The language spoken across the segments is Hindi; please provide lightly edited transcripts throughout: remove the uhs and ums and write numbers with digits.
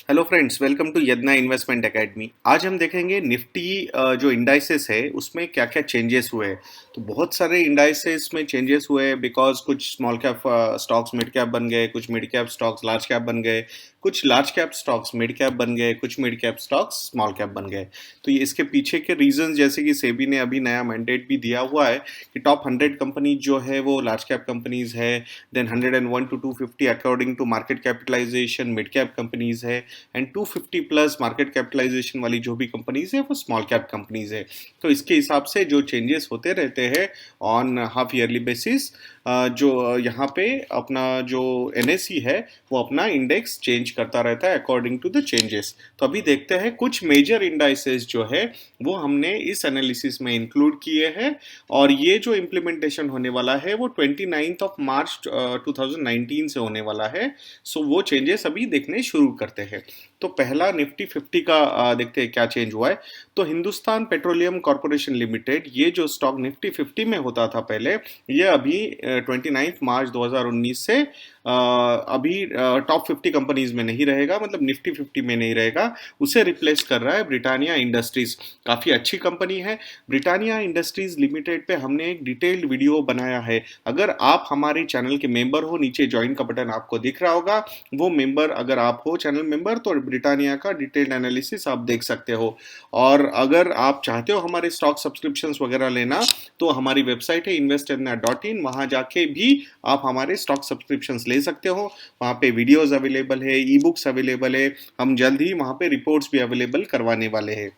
Hello friends, welcome to Yadna investment academy. आज हम देखेंगे निफ्टी जो इंडाइसेस है उसमें क्या क्या चेंजेस हुए हैं। तो बहुत सारे इंडाइसेस में चेंजेस हुए हैं बिकॉज कुछ small cap stocks mid cap बन गए, कुछ mid cap stocks large cap बन गए, कुछ large cap stocks mid cap बन गए, कुछ mid cap stocks small cap बन गए। तो ये इसके पीछे के रीजंस, जैसे कि सेबी ने अभी नया मैंडेट भी दिया हुआ है कि टॉप 100 कंपनी जो है वो लार्ज कैप कंपनीज है, then 101 to 250 according to market capitalization mid cap companies है, एंड 250 प्लस मार्केट कैपिटलाइजेशन वाली जो भी कंपनीज है वो स्मॉल कैप कंपनीज है। तो इसके हिसाब से जो चेंजेस होते रहते हैं ऑन हाफ ईयरली बेसिस, जो यहाँ पे अपना जो एनएसई है वो अपना इंडेक्स चेंज करता रहता है अकॉर्डिंग टू द चेंजेस। तो अभी देखते हैं कुछ मेजर इंडाइसेस जो है वो हमने इस एनालिसिस में इंक्लूड किए हैं, और ये जो इम्प्लीमेंटेशन होने वाला है वो 29 ऑफ मार्च 2019 से होने वाला है। सो वो चेंजेस अभी देखने शुरू करते हैं। तो पहला निफ्टी 50 का देखते हैं क्या चेंज हुआ है। तो हिंदुस्तान पेट्रोलियम कॉर्पोरेशन लिमिटेड, ये जो स्टॉक निफ्टी 50 में होता था पहले, ये अभी 29 मार्च 2019 से अभी टॉप 50 कंपनीज में नहीं रहेगा, मतलब निफ्टी 50 में नहीं रहेगा। उसे रिप्लेस कर रहा है ब्रिटानिया इंडस्ट्रीज। काफ़ी अच्छी कंपनी है ब्रिटानिया इंडस्ट्रीज लिमिटेड। पे हमने एक डिटेल्ड वीडियो बनाया है। अगर आप हमारे चैनल के मेंबर हो, नीचे ज्वाइन का बटन आपको दिख रहा होगा, वो मेंबर अगर आप हो चैनल मेंबर, तो ब्रिटानिया का डिटेल्ड एनालिसिस आप देख सकते हो। और अगर आप चाहते हो हमारे स्टॉक सब्सक्रिप्शंस वगैरह लेना, तो हमारी वेबसाइट है investindia.in, वहां जाके भी आप हमारे स्टॉक सब्सक्रिप्शंस ले सकते हो। वहां पे वीडियोस अवेलेबल है, ई बुक्स अवेलेबल है। हम जल्द ही वहां पे रिपोर्ट्स भी अवेलेबल करवाने वाले हैं।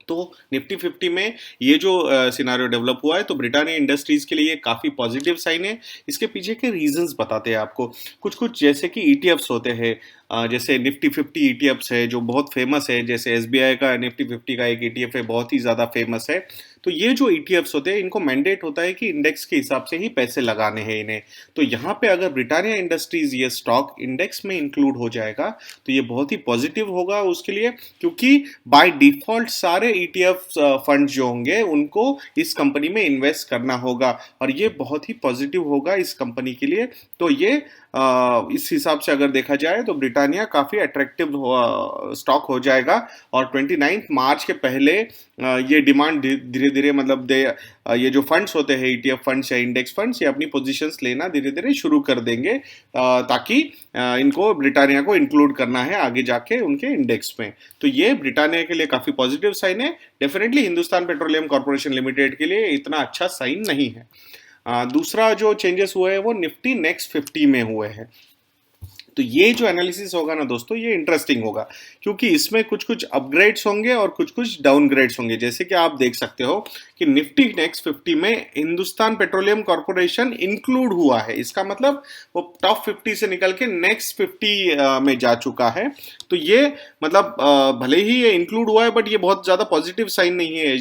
तो निफ्टी 50 में ये जो सिनारियो डेवलप हुआ है, तो ब्रिटानिया इंडस्ट्रीज के लिए काफ़ी पॉजिटिव साइन है। इसके पीछे के रीजंस बताते हैं आपको। कुछ कुछ जैसे कि ईटीएफ्स होते हैं, जैसे निफ्टी 50 ईटीएफ्स है जो बहुत फेमस है, जैसे एसबीआई का निफ्टी 50 का एक ईटीएफ है, बहुत ही ज़्यादा फेमस है। तो ये जो ईटीएफ्स होते हैं, इनको मैंडेट होता है कि इंडेक्स के हिसाब से ही पैसे लगाने हैं इन्हें। तो यहाँ पे अगर ब्रिटानिया इंडस्ट्रीज ये स्टॉक इंडेक्स में इंक्लूड हो जाएगा, तो ये बहुत ही पॉजिटिव होगा उसके लिए, क्योंकि बाय डिफॉल्ट सारे ईटीएफ फंड जो होंगे उनको इस कंपनी में इन्वेस्ट करना होगा, और ये बहुत ही पॉजिटिव होगा इस कंपनी के लिए। तो ये इस हिसाब से अगर देखा जाए तो ब्रिटानिया काफ़ी अट्रैक्टिव स्टॉक हो जाएगा। और 29 मार्च के पहले ये डिमांड धीरे धीरे, मतलब ये जो फंड्स होते हैं, ईटीएफ फंड्स या इंडेक्स फंड्स, ये अपनी पोजीशंस लेना धीरे धीरे शुरू कर देंगे, ताकि इनको ब्रिटानिया को इंक्लूड करना है आगे जाके उनके इंडेक्स में। तो ये ब्रिटानिया के लिए काफ़ी पॉजिटिव साइन है। Definitely Hindustan petroleum corporation limited के लिए इतना अच्छा साइन नहीं है। दूसरा जो चेंजेस हुए हैं वो निफ्टी नेक्स्ट 50 में हुए हैं। तो ये जो एनालिसिस होगा ना दोस्तों, ये इंटरेस्टिंग होगा, क्योंकि इसमें कुछ कुछ अपग्रेड्स होंगे और कुछ कुछ डाउनग्रेड्स होंगे। जैसे कि आप देख सकते हो कि निफ्टी नेक्स्ट 50 में हिंदुस्तान पेट्रोलियम कॉर्पोरेशन इंक्लूड हुआ है। इसका मतलब वो टॉप 50 से निकल के नेक्स्ट 50 में जा चुका है। तो ये मतलब भले ही ये इंक्लूड हुआ है, बट ये बहुत ज़्यादा पॉजिटिव साइन नहीं है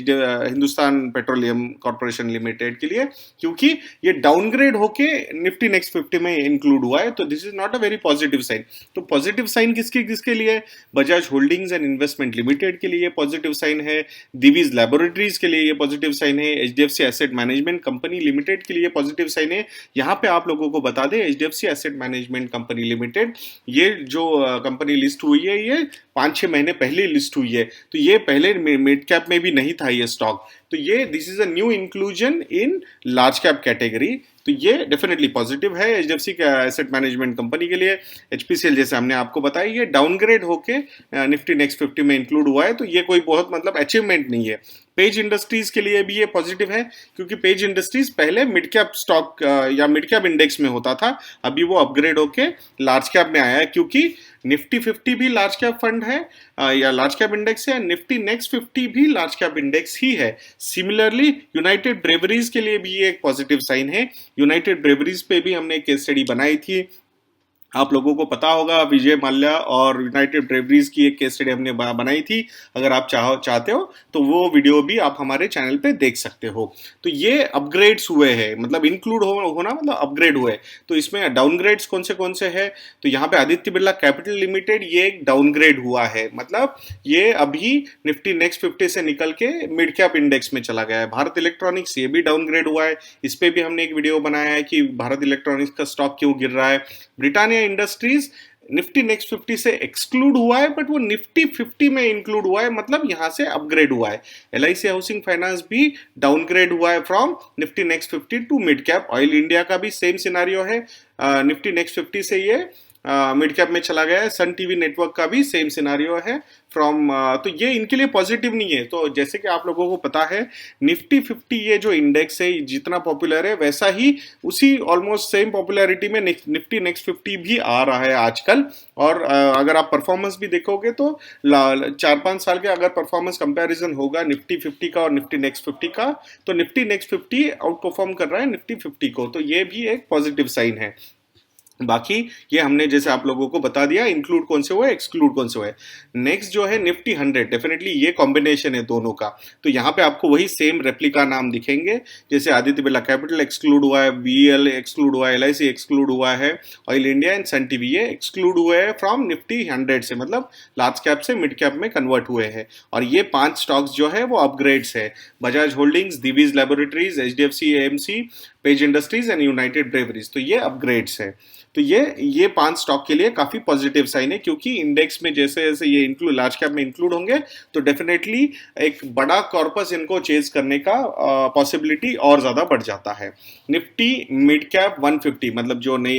हिंदुस्तान पेट्रोलियम कॉर्पोरेशन लिमिटेड के लिए, क्योंकि ये डाउनग्रेड होके निफ्टी नेक्स्ट 50 में इंक्लूड हुआ है। तो this is not a very positive sign. तो पॉजिटिव साइन किसके किसके लिए? Bajaj holdings and investment limited के लिए पॉजिटिव साइन है, दिवीज लैबोरेटरीज के लिए ये पॉजिटिव साइन है, HDFC asset management company limited के लिए पॉजिटिव साइन है। यहाँ पे आप लोगों को बता दें, HDFC asset management company limited, ये जो कंपनी लिस्ट हुई है, ये 5-6 महीने पहले लिस्ट हुई है। तो ये पहले मिड कैप में भी नहीं था ये स्टॉक। तो ये this is a new inclusion in large cap category. तो ये डेफिनेटली पॉजिटिव है एचडीएफसी का एसेट मैनेजमेंट कंपनी के लिए। एचपीसीएल जैसे हमने आपको बताया, ये डाउनग्रेड होके निफ्टी नेक्स्ट 50 में इंक्लूड हुआ है। तो ये कोई बहुत मतलब अचीवमेंट नहीं है। पेज इंडस्ट्रीज के लिए भी ये पॉजिटिव है, क्योंकि पेज इंडस्ट्रीज पहले मिड कैप स्टॉक या मिड कैप इंडेक्स में होता था, अभी वो अपग्रेड होके लार्ज कैप में आया है, क्योंकि निफ्टी 50 भी लार्ज कैप फंड है या लार्ज कैप इंडेक्स है, निफ्टी नेक्स्ट 50 भी लार्ज कैप इंडेक्स ही है। सिमिलरली यूनाइटेड ब्रेवरीज के लिए भी ये एक पॉजिटिव साइन है। यूनाइटेड ब्रेवरीज पे भी हमने एक केस स्टडी बनाई थी, आप लोगों को पता होगा, विजय माल्या और यूनाइटेड ब्रेवरीज की एक केस स्टडी हमने बनाई थी। अगर आप चाहते हो तो वो वीडियो भी आप हमारे चैनल पे देख सकते हो। तो ये अपग्रेड्स हुए हैं, मतलब इंक्लूड होना मतलब अपग्रेड हुए। तो इसमें डाउनग्रेड्स कौन से हैं? तो यहाँ पे आदित्य बिरला कैपिटल लिमिटेड, ये एक डाउनग्रेड हुआ है, मतलब ये अभी निफ्टी नेक्स्ट 50 से निकल के मिड कैप इंडेक्स में चला गया है। भारत इलेक्ट्रॉनिक्स, ये भी डाउनग्रेड हुआ है। इस पे भी हमने एक वीडियो बनाया है कि भारत इलेक्ट्रॉनिक्स का स्टॉक क्यों गिर रहा है। ब्रिटानिया इंडस्ट्रीज निफ्टी नेक्स्ट 50 से एक्सक्लूड हुआ है, बट वो निफ्टी 50 में इंक्लूड हुआ है, मतलब यहां से अपग्रेड हुआ है। एलआईसी हाउसिंग फाइनेंस भी डाउनग्रेड हुआ है from Nifty next 50 to mid cap. Oil India का भी सेम सिनारियो है, निफ्टी नेक्स्ट 50 से ये मिड कैप में चला गया है। सन टीवी नेटवर्क का भी सेम सिनारियो है फ्रॉम, तो ये इनके लिए पॉजिटिव नहीं है। तो जैसे कि आप लोगों को पता है, निफ्टी 50 ये जो इंडेक्स है जितना पॉपुलर है, वैसा ही उसी ऑलमोस्ट सेम पॉपुलैरिटी में निफ्टी नेक्स्ट 50 भी आ रहा है आजकल। और अगर आप परफॉर्मेंस भी देखोगे तो 4-5 साल के अगर परफॉर्मेंस कंपैरिजन होगा निफ्टी 50 का और निफ्टी नेक्स्ट 50 का, तो निफ्टी नेक्स्ट 50 आउट परफॉर्म कर रहा है निफ्टी 50 को, तो ये भी एक पॉजिटिव साइन है। बाकी ये हमने जैसे आप लोगों को बता दिया इंक्लूड कौन से हुए, एक्सक्लूड कौन से हुए। नेक्स्ट जो है निफ्टी 100, डेफिनेटली ये कॉम्बिनेशन है दोनों का। तो यहाँ पे आपको वही सेम रेप्लिका नाम दिखेंगे, जैसे आदित्य बिरला कैपिटल एक्सक्लूड हुआ है, बीएल एक्सक्लूड हुआ है, एलआईसी एक्सक्लूड हुआ है, oil India and Sun TV ये एक्सक्लूड हुए हैं फ्रॉम निफ्टी 100 से, मतलब लार्ज कैप से मिड कैप में कन्वर्ट हुए हैं। और ये 5 स्टॉक्स जो है वो अपग्रेड्स है, Bajaj holdings, Divi's laboratories, HDFC AMC, Page industries and United Breweries, तो ये अपग्रेड्स है। तो ये 5 स्टॉक के लिए काफी पॉजिटिव साइन है, क्योंकि इंडेक्स में जैसे जैसे ये इंक्लूड लार्ज कैप में इंक्लूड होंगे तो डेफिनेटली एक बड़ा कॉर्पस इनको चेज करने का पॉसिबिलिटी और ज्यादा बढ़ जाता है। निफ्टी मिड कैप 150, मतलब जो नई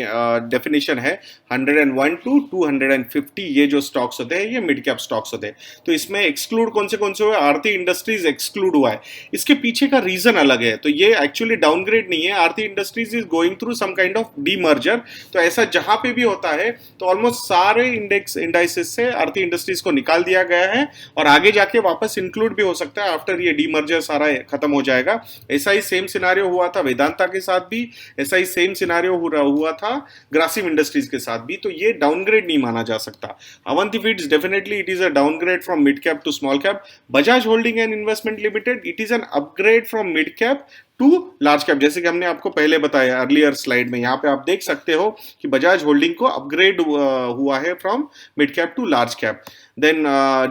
डेफिनेशन है 101 टू 250, ये जो स्टॉक्स होते हैं ये मिड कैप स्टॉक्स होते हैं। तो इसमें एक्सक्लूड कौन से हुए, आरती इंडस्ट्रीज एक्सक्लूड हुआ है। इसके पीछे का रीजन अलग है, तो ये एक्चुअली डाउनग्रेड नहीं है, Aarti industries is going through some kind of demerger. तो ऐसा जहां पे भी होता है तो ऑलमोस्ट सारे इंडाइसेस से आरती इंडस्ट्रीज को निकाल दिया गया है, और आगे जाके वापस इंक्लूड भी हो सकता है आफ्टर ये डीमर्जर सारा खत्म हो जाएगा। ऐसा ही सेम सिनारियो हुआ था वेदांता के साथ भी, ऐसा ही सेम सिनारियो हुआ था ग्रासिम इंडस्ट्रीज के साथ भी। तो ये डाउनग्रेड नहीं माना जा सकता। Avanti feeds definitely it is a downgrade from mid cap to small cap. Bajaj holding and investment limited it is an upgrade from mid cap to large cap, जैसे कि हमने आपको पहले बताया अर्लियर स्लाइड में। यहाँ पे आप देख सकते हो कि बजाज होल्डिंग को अपग्रेड हुआ है from mid cap to large cap. Then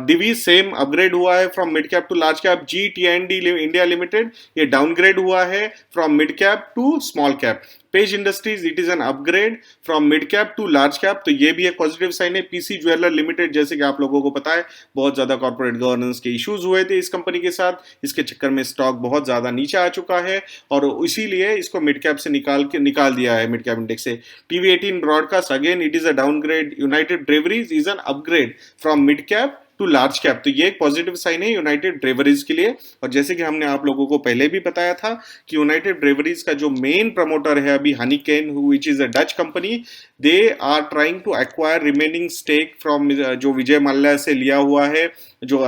Divi same upgrade हुआ है from mid cap to large cap. G T and D India limited ये डाउनग्रेड हुआ है from mid cap to small cap. Page industries it is an upgrade from mid cap to large cap, तो ये भी एक पॉजिटिव साइन है। पीसी ज्वेलर लिमिटेड, जैसे कि आप लोगों को पता है बहुत ज्यादा कॉर्पोरेट गवर्नेंस के इश्यूज हुए थे इस कंपनी के साथ, इसके चक्कर में स्टॉक बहुत ज्यादा नीचे आ चुका है और इसीलिए इसको मिड कैप से निकाल दिया है मिड कैप इंडेक्स से। TV 18 broadcast again it is a downgrade. United Breweries is an upgrade from mid cap to large cap, तो ये एक पॉजिटिव साइन है यूनाइटेड ब्रेवरीज के लिए। और जैसे कि हमने आप लोगों को पहले भी बताया था कि यूनाइटेड ब्रेवरीज का जो मेन प्रमोटर है अभी Heineken, which is a Dutch company, they are trying to acquire remaining stake from जो विजय माल्या से लिया हुआ है, जो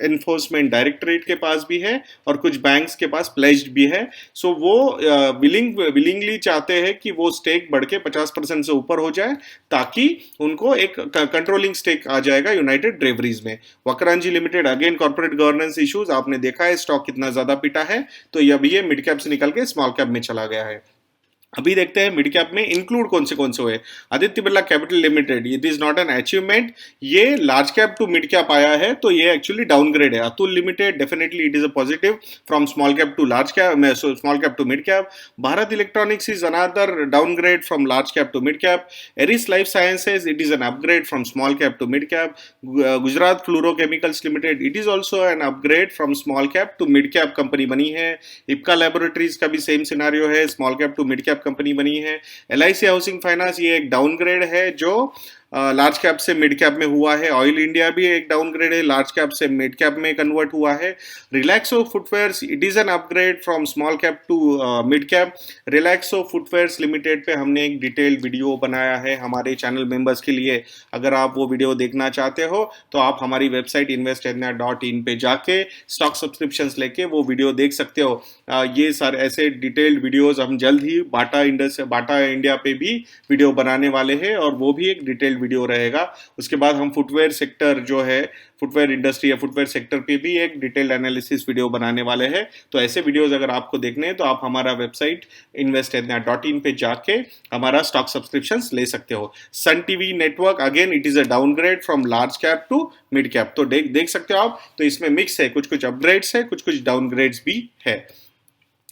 एनफोर्समेंट डायरेक्टरेट के पास भी है और कुछ बैंक्स के पास प्लेज्ड भी है। सो वो विलिंगली चाहते हैं कि वो स्टेक बढ़ के 50% से ऊपर हो जाए, ताकि उनको एक कंट्रोलिंग स्टेक आ जाएगा यूनाइटेड ब्रेवरीज में। Vakrangee limited again corporate governance issues, आपने देखा है स्टॉक कितना ज्यादा पिटा है, तो ये मिड कैप से निकल के स्मॉल कैप में चला गया है। अभी देखते हैं मिड कैप में इंक्लूड कौन से हुए। Aditya Birla capital limited it is not an achievement, ये large cap to mid cap आया है, तो ये एक्चुअली डाउनग्रेड है। Atul limited definitely it is a positive from small cap to large cap, small cap to mid cap. Bharat electronics is another downgrade from large cap to mid cap. Eris life sciences it is an upgrade from small cap to mid cap. Gujarat fluorochemicals limited it is also an upgrade from small cap to mid cap company बनी है। इप्का लैबोरेटरीज का भी सेम सिनारियो है, small cap to mid cap company बनी है। एलआईसी हाउसिंग फाइनेंस ये एक डाउनग्रेड है जो लार्ज कैप से मिड कैप में हुआ है। ऑयल इंडिया भी एक डाउनग्रेड है, लार्ज कैप से मिड कैप में कन्वर्ट हुआ है। Relaxo footwears it is an upgrade from small cap to mid cap. Relaxo footwears limited पे हमने एक डिटेल्ड वीडियो बनाया है हमारे चैनल मेंबर्स के लिए, अगर आप वो वीडियो देखना चाहते हो तो आप हमारी वेबसाइट investedna.in पे जाके स्टॉक सब्सक्रिप्शंस लेके वो वीडियो देख सकते हो। ये सारे ऐसे डिटेल्ड वीडियोस हम जल्द ही बाटा इंडिया पे भी वीडियो बनाने वाले हैं, और वो भी एक डिटेल्ड वीडियो रहेगा। उसके बाद हम फुटवेयर सेक्टर जो है, फुटवेयर इंडस्ट्री या फुटवेयर सेक्टर पे भी एक डिटेल्ड एनालिसिस वीडियो बनाने वाले हैं। तो ऐसे वीडियोस अगर आपको देखने हैं तो आप हमारा वेबसाइट investedna.in पे जाके हमारा स्टॉक सब्सक्रिप्शंस ले सकते हो। Sun TV network again it is a downgrade from large cap to mid cap, तो देख सकते हो आप। तो इसमें मिक्स है, कुछ अपग्रेड्स है, कुछ डाउनग्रेड्स भी है।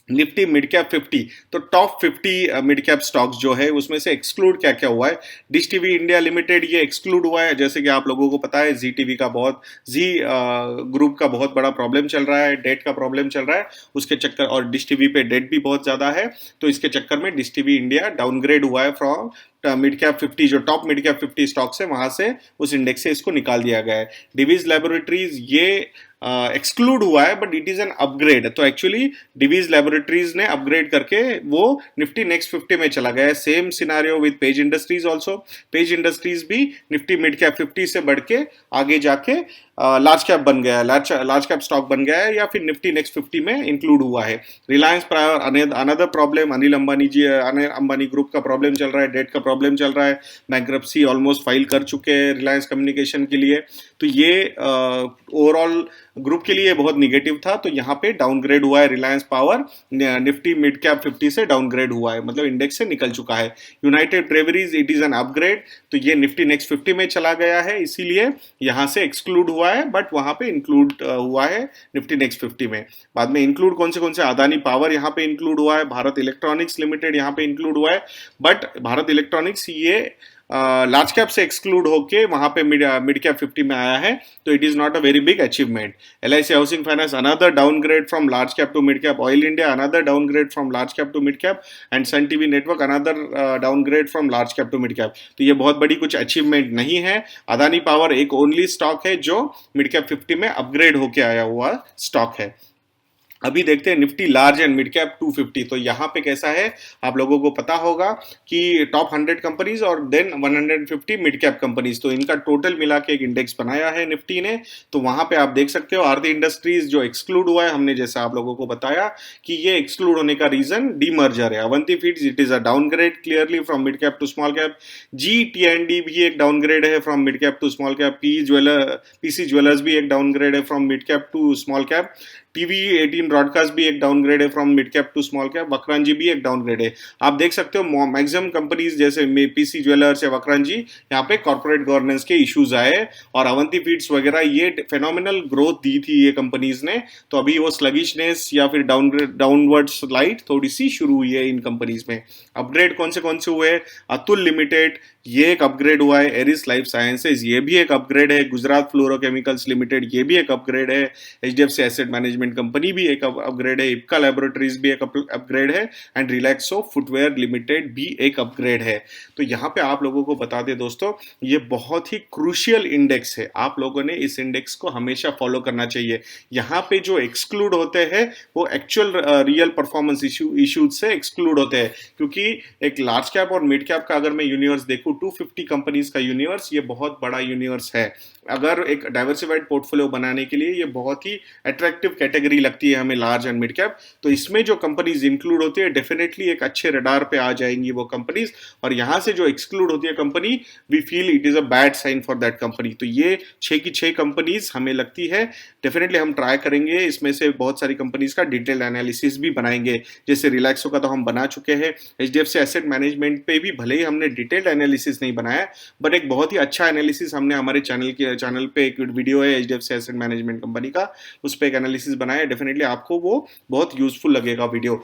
Nifty mid cap 50। तो टॉप 50 मिड कैप स्टॉक्स जो है उसमें से एक्सक्लूड क्या क्या हुआ है। डिश टीवी इंडिया लिमिटेड ये एक्सक्लूड हुआ है, जैसे कि आप लोगों को पता है जी टीवी का बहुत जी ग्रुप का बहुत बड़ा प्रॉब्लम चल रहा है, डेट का प्रॉब्लम चल रहा है उसके चक्कर, और डिश टीवी पे डेट भी बहुत ज्यादा है। तो इसके चक्कर में डिश टीवी इंडिया डाउनग्रेड हुआ है फ्रॉम मिड कैप 50, जो टॉप मिड कैप 50 स्टॉक्स है वहां से, उस इंडेक्स से इसको निकाल दिया गया है। डिवीज लेबोरेटरीज ये एक्सक्लूड हुआ है, but it is an upgrade. तो एक्चुअली डिवीज लेबोरेटरीज ने अपग्रेड करके वो निफ्टी नेक्स्ट 50 में चला गया है। Same scenario with page industries also. Page industries भी निफ्टी मिड कैप 50 से बढ़ के आगे जाके लार्ज कैप बन गया है, लार्ज कैप स्टॉक बन गया है, या फिर निफ्टी नेक्स्ट 50 में इंक्लूड हुआ है। Reliance another problem, Anil Ambani group का प्रॉब्लम चल रहा है, डेट का प्रॉब्लम चल रहा है, बैंक्रप्सी ऑलमोस्ट फाइल कर चुके हैं रिलायंस कम्युनिकेशन के लिए। तो ये ओवरऑल ग्रुप के लिए बहुत निगेटिव था। तो यहाँ पे डाउनग्रेड हुआ है Reliance power, Nifty mid cap 50 से डाउनग्रेड हुआ है, मतलब इंडेक्स से निकल चुका है। United breweries it is an upgrade, तो ये निफ्टी नेक्स्ट 50 में चला गया है, इसीलिए यहाँ से एक्सक्लूड हुआ है, बट वहां पे इंक्लूड हुआ है निफ्टी नेक्स्ट 50 में। बाद में इंक्लूड कौन से अदानी पावर यहाँ पे इंक्लूड हुआ है, भारत इलेक्ट्रॉनिक्स लिमिटेड यहाँ पे इंक्लूड हुआ है, बट भारत इलेक्ट्रॉनिक्स ये लार्ज कैप से एक्सक्लूड होके वहां पे मिड कैप 50 में आया है। तो it is not a very big achievement. LIC housing finance another downgrade from large cap to mid cap, oil India another downgrade from large cap to mid cap, and Sun TV network another downgrade from large cap to mid cap. तो ये बहुत बड़ी कुछ अचीवमेंट नहीं है। अदानी पावर एक ओनली स्टॉक है जो मिड कैप 50 में अपग्रेड होके आया हुआ स्टॉक है। अभी देखते हैं Nifty large and mid cap 250। तो यहाँ पे कैसा है, आप लोगों को पता होगा कि टॉप 100 कंपनीज और देन 150 मिड कैप कंपनीज, तो इनका टोटल मिला के एक इंडेक्स बनाया है निफ्टी ने। तो वहां पे आप देख सकते हो आरती इंडस्ट्रीज जो एक्सक्लूड हुआ है, हमने जैसा आप लोगों को बताया कि ये एक्सक्लूड होने का रीजन डीमर्जर है। Avanti feeds it is a downgrade clearly from mid cap to small cap. GT&D भी एक डाउनग्रेड है from mid cap to small cap. PC jewellers भी एक डाउनग्रेड है from mid cap to small cap. TV 18 broadcast भी एक डाउनग्रेड है from mid cap to small cap. Vakrangee भी एक डाउनग्रेड है। आप देख सकते हो मैक्सिमम कंपनीज जैसे पीसी ज्वेलर्स या वक्रांजी, यहाँ पे कॉर्पोरेट गवर्नेंस के इश्यूज आए, और अवंती फीड्स वगैरह ये फेनोमिनल ग्रोथ दी थी ये कंपनीज ने। तो अभी वो स्लगिशनेस या फिर डाउनवर्ड स्लाइड थोड़ी सी शुरू हुई है इन कंपनीज में। अपग्रेड कौन से हुए, अतुल लिमिटेड ये एक अपग्रेड हुआ है, एरिस लाइफ साइंसेज ये भी एक अपग्रेड है, गुजरात फ्लोरोकेमिकल्स लिमिटेड ये भी एक अपग्रेड है, HDFC एसेट मैनेजमेंट कंपनी भी एक अपग्रेड है, इप्का लैबोरेटरीज भी एक अपग्रेड है, एंड रिलैक्सो फुटवेयर लिमिटेड भी एक अपग्रेड है। तो यहाँ पे आप लोगों को बता दें दोस्तों, ये बहुत ही क्रूशियल इंडेक्स है, आप लोगों ने इस इंडेक्स को हमेशा फॉलो करना चाहिए। यहाँ पे जो एक्सक्लूड होते हैं वो एक्चुअल रियल परफॉर्मेंस इश्यूज से एक्सक्लूड होते हैं, क्योंकि एक लार्ज कैप और मिड कैप का अगर मैं यूनिवर्स देखूं 250 कंपनीज का यूनिवर्स, ये बहुत बड़ा यूनिवर्स है। अगर एक डाइवर्सिफाइड पोर्टफोलियो बनाने के लिए ये बहुत ही अट्रैक्टिव कैटेगरी लगती है हमें लार्ज एंड मिड कैप। तो इसमें जो कंपनीज इंक्लूड होती है डेफिनेटली एक अच्छे रडार पे आ जाएंगी वो कंपनीज, और यहां से जो एक्सक्लूड होती है company, we feel it is a bad sign for that company. तो ये 6 की 6 कंपनीज हमें लगती है, डेफिनेटली हम ट्राई करेंगे इसमें से बहुत सारी कंपनीज का डिटेल्ड एनालिसिस भी बनाएंगे। जैसे रिलैक्सो का तो हम बना चुके हैं, HDFC एसेट मैनेजमेंट पे भी भले ही हमने डिटेल्ड एनालिसिस नहीं बनाया, बट एक बहुत ही अच्छा एनालिसिस हमने हमारे चैनल पे एक वीडियो है HDFC एसेट मैनेजमेंट कंपनी का, उस पर एक एनालिसिस बनाया है। डेफिनेटली आपको वो बहुत यूजफुल लगेगा वीडियो।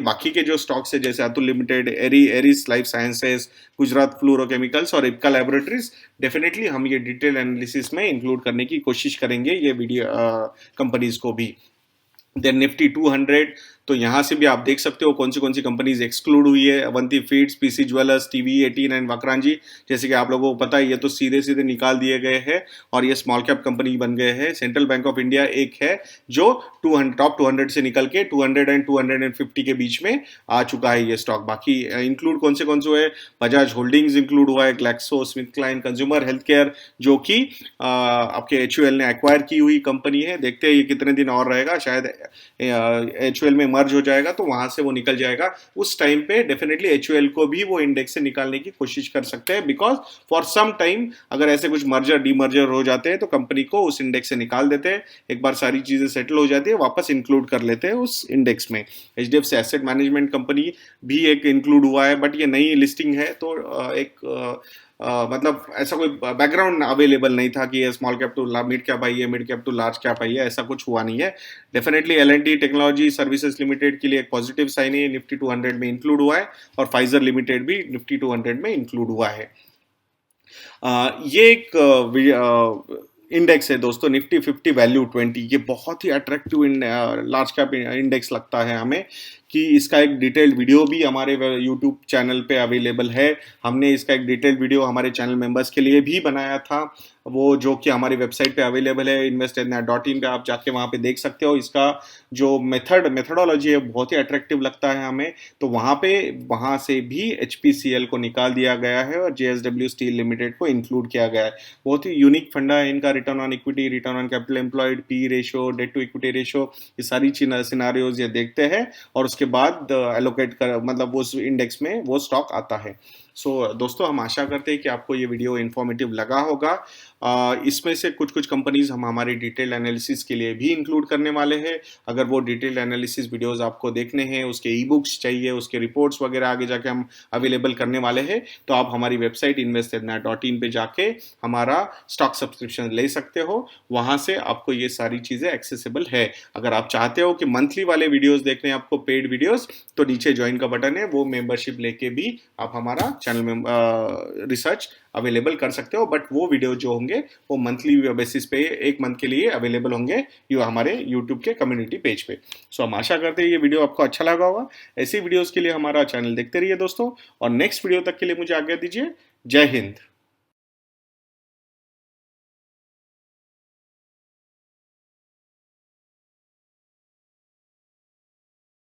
बाकी के जो स्टॉक्स है जैसे Atul limited, Eris life sciences, Gujarat fluorochemicals और इप्का लैबोरेटरीज, डेफिनेटली हम ये डिटेल एनालिसिस में इंक्लूड करने की कोशिश करेंगे ये वीडियो कंपनीज को भी। देन निफ्टी 200, तो यहां से भी आप देख सकते हो कौन सी कंपनीज एक्सक्लूड हुई है। Avanti feeds, PC jewellers, TV 18 and Vakrangee, जैसे कि आप लोगों को पता है ये तो सीधे निकाल दिए गए हैं और ये स्मॉल कैप कंपनी बन गए हैं। सेंट्रल बैंक ऑफ इंडिया एक है जो टॉप 200 से निकल के 200 एंड 250 के बीच में आ चुका है ये स्टॉक। बाकी इंक्लूड कौन से हुए, बजाज होल्डिंग्स इंक्लूड हुआ है, Glaxo Smith Kline consumer health care जो कि आपके HUL ने एक्वायर की हुई कंपनी है। देखते हैं ये कितने दिन और रहेगा, शायद HUL में मर्ज हो जाएगा तो वहां से वो निकल जाएगा। उस टाइम पे डेफिनेटली HUL को भी वो इंडेक्स से निकालने की कोशिश कर सकते हैं, बिकॉज फॉर सम टाइम अगर ऐसे कुछ मर्जर डीमर्जर हो जाते हैं तो कंपनी को उस इंडेक्स से निकाल देते हैं। एक बार सारी चीजें सेटल हो जाती है वापस इंक्लूड कर लेते हैं उस इंडेक्स में। HDFC एसेट मैनेजमेंट कंपनी भी एक इंक्लूड हुआ है, बट ये नई लिस्टिंग है तो एक मतलब ऐसा कोई बैकग्राउंड अवेलेबल नहीं था कि ये small cap to mid cap आई है, mid cap to large cap आई है, ऐसा कुछ हुआ नहीं है। Definitely L&T technology services limited के लिए एक पॉजिटिव साइन है, निफ्टी 200 में इंक्लूड हुआ है, और फाइजर लिमिटेड भी निफ्टी 200 में इंक्लूड हुआ है। ये एक इंडेक्स है दोस्तों, निफ्टी 50 वैल्यू 20। ये बहुत ही अट्रैक्टिव लार्ज कैप इंडेक्स लगता है हमें, कि इसका एक डिटेल्ड वीडियो भी हमारे यूट्यूब चैनल पे अवेलेबल है। हमने इसका एक डिटेल्ड वीडियो हमारे चैनल मेंबर्स के लिए भी बनाया था, वो जो कि हमारी वेबसाइट पे अवेलेबल है, invested.in पे आप जाके वहाँ पे देख सकते हो। इसका जो मेथडोलॉजी है बहुत ही अट्रैक्टिव लगता है हमें, तो वहाँ से भी HPCL को निकाल दिया गया है और JSW स्टील लिमिटेड को इंक्लूड किया गया है। बहुत ही यूनिक फंडा है इनका। Return on equity, return on capital employed, P ratio, debt to equity ratio, ये सारी सिनारियोज ये देखते हैं और उसके बाद एलोकेट कर, मतलब उस इंडेक्स में वो स्टॉक आता है। दोस्तों, हम आशा करते हैं कि आपको ये वीडियो इन्फॉर्मेटिव लगा होगा। इसमें से कुछ कंपनीज हम हमारी डिटेल्ड एनालिसिस के लिए भी इंक्लूड करने वाले हैं। अगर वो डिटेल्ड एनालिसिस वीडियोस आपको देखने हैं, उसके ई बुक्स चाहिए, उसके रिपोर्ट्स वगैरह आगे जाके हम अवेलेबल करने वाले हैं, तो आप हमारी वेबसाइट invested.in पे जाके हमारा स्टॉक सब्सक्रिप्शन ले सकते हो। वहां से आपको ये सारी चीजें एक्सेसिबल है। अगर आप चाहते हो कि मंथली वाले वीडियोस देखने आपको, पेड वीडियोस, तो नीचे ज्वाइन का बटन है, वो मेंबरशिप लेके भी आप हमारा चैनल में रिसर्च अवेलेबल कर सकते हो। बट वो वीडियो जो होंगे वो मंथली बेसिस पे 1 मंथ के लिए अवेलेबल होंगे हमारे यूट्यूब के कम्युनिटी पेज पे। हम आशा करते हैं ये वीडियो आपको अच्छा लगा होगा। ऐसी वीडियोस के लिए हमारा चैनल देखते रहिए दोस्तों, और नेक्स्ट वीडियो तक के लिए मुझे आज्ञा दीजिए। जय हिंद।